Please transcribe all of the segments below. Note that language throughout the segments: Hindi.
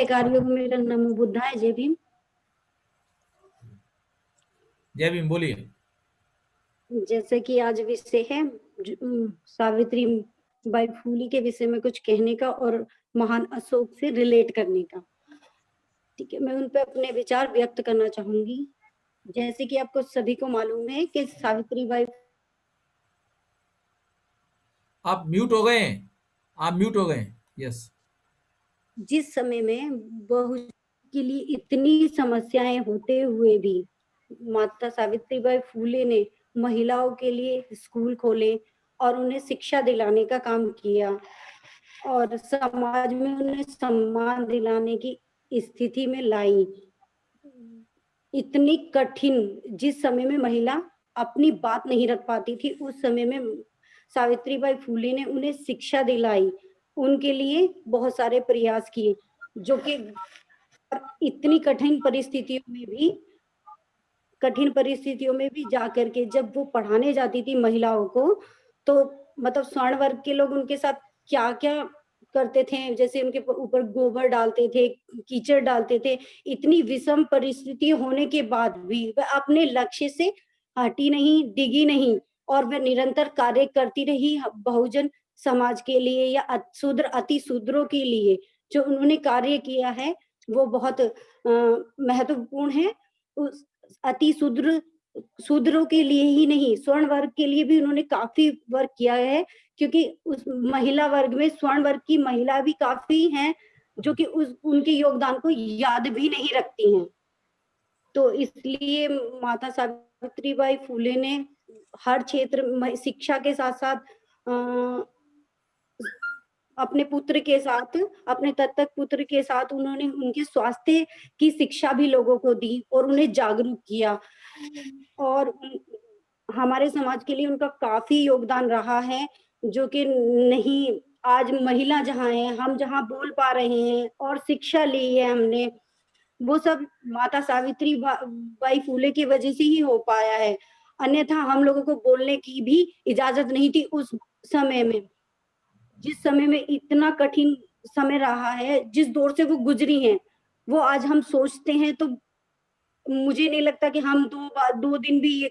क्रांतिकारियों को मेरा नमो बुद्धाय, जय भीम। जय भीम, बोलिए। जैसे कि आज विषय है सावित्री बाई फुले के विषय में कुछ कहने का और महान अशोक से रिलेट करने का। ठीक है, मैं उन पे अपने विचार व्यक्त करना चाहूंगी। जैसे कि आपको सभी को मालूम है कि सावित्री बाई, आप म्यूट हो गए हैं, आप म्यूट हो गए हैं। यस। जिस समय में बहू के लिए इतनी समस्याएं होते हुए भी माता सावित्री बाई फुले ने महिलाओं के लिए स्कूल खोले और उन्हें शिक्षा दिलाने का काम किया और समाज में उन्हें सम्मान दिलाने की स्थिति में लाई। इतनी कठिन, जिस समय में महिला अपनी बात नहीं रख पाती थी, उस समय में सावित्री बाई फुले ने उन्हें शिक्षा दिलाई, उनके लिए बहुत सारे प्रयास किए, जो कि इतनी कठिन परिस्थितियों में भी जाकर के जब वो पढ़ाने जाती थी महिलाओं को, तो मतलब स्वर्ण वर्ग के लोग उनके साथ क्या क्या करते थे, जैसे उनके ऊपर गोबर डालते थे, कीचड़ डालते थे। इतनी विषम परिस्थिति होने के बाद भी वह अपने लक्ष्य से हटी नहीं, डिगी नहीं और वह निरंतर कार्य करती रही बहुजन समाज के लिए या शूद्र अति शूद्रों के लिए। जो उन्होंने कार्य किया है वो बहुत महत्वपूर्ण है। उस अति शूद्रों के लिए ही नहीं, स्वर्ण वर्ग के लिए भी उन्होंने काफी वर्क किया है, क्योंकि उस महिला वर्ग में स्वर्ण वर्ग की महिला भी काफी हैं जो कि उनके योगदान को याद भी नहीं रखती हैं। तो इसलिए माता सावित्री बाई फुले ने हर क्षेत्र शिक्षा के साथ साथ अपने पुत्र के साथ, अपने दत्तक पुत्र के साथ उन्होंने उनके स्वास्थ्य की शिक्षा भी लोगों को दी और उन्हें जागरूक किया और हमारे समाज के लिए उनका काफी योगदान रहा है, जो कि नहीं, आज महिला जहाँ है, हम जहाँ बोल पा रहे हैं और शिक्षा ली है हमने, वो सब माता सावित्री बाई फुले की वजह से ही हो पाया है। अन्यथा हम लोगों को बोलने की भी इजाजत नहीं थी उस समय में। जिस समय में इतना कठिन समय रहा है, जिस दौर से वो गुजरी हैं, वो आज हम सोचते हैं तो मुझे नहीं लगता कि हम 2 दिन भी ये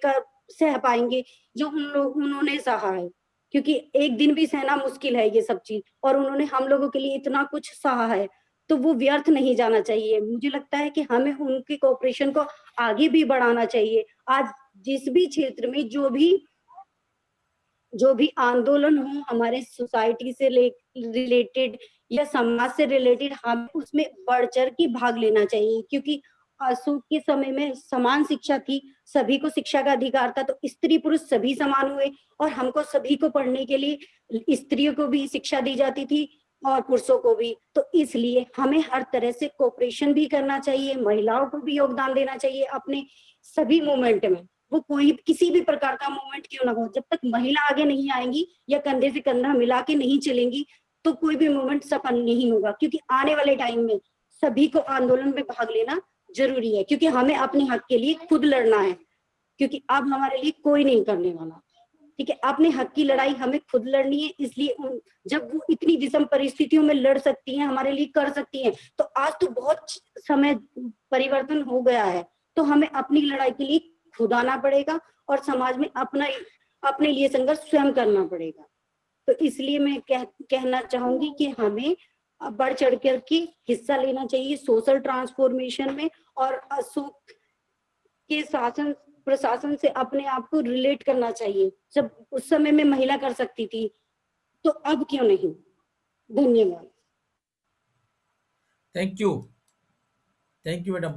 सह पाएंगे जो उन्होंने सहा है, क्योंकि एक दिन भी सहना मुश्किल है ये सब चीज, और उन्होंने हम लोगों के लिए इतना कुछ सहा है, तो वो व्यर्थ नहीं जाना चाहिए। मुझे लगता है कि हमें उनके कोऑपरेशन को आगे भी बढ़ाना चाहिए। आज जिस भी क्षेत्र में जो भी आंदोलन हो हमारे सोसाइटी से रिलेटेड या समाज से रिलेटेड, हमें उसमें बढ़ चढ़ के भाग लेना चाहिए, क्योंकि अशोक के समय में समान शिक्षा थी, सभी को शिक्षा का अधिकार था, तो स्त्री पुरुष सभी समान हुए और हमको सभी को पढ़ने के लिए स्त्रियों को भी शिक्षा दी जाती थी और पुरुषों को भी। तो इसलिए हमें हर तरह से कोऑपरेशन भी करना चाहिए, महिलाओं को भी योगदान देना चाहिए अपने सभी मूवमेंट में। वो कोई किसी भी प्रकार का मूवमेंट क्यों ना हो, जब तक महिला आगे नहीं आएंगी या कंधे से कंधा मिला के नहीं चलेंगी तो कोई भी मूवमेंट सफल नहीं होगा। क्योंकि आने वाले टाइम में सभी को आंदोलन में भाग लेना जरूरी है, क्योंकि हमें अपने हक के लिए खुद लड़ना है, क्योंकि अब हमारे लिए कोई नहीं करने वाला। ठीक है, अपने हक की लड़ाई हमें खुद लड़नी है। इसलिए जब वो इतनी विषम परिस्थितियों में लड़ सकती हैं, हमारे लिए कर सकती हैं, तो आज तो बहुत समय परिवर्तन हो गया है, तो हमें अपनी लड़ाई के लिए खुद आना पड़ेगा और समाज में अपने लिए संघर्ष स्वयं करना पड़ेगा। तो इसलिए मैं कहना चाहूंगी कि हमें बढ़ चढ़ कर के हिस्सा लेना चाहिए सोशल ट्रांसफॉर्मेशन में, और अशोक के शासन प्रशासन से अपने आप को रिलेट करना चाहिए। जब उस समय में महिला कर सकती थी तो अब क्यों नहीं। धन्यवाद। Thank you madam.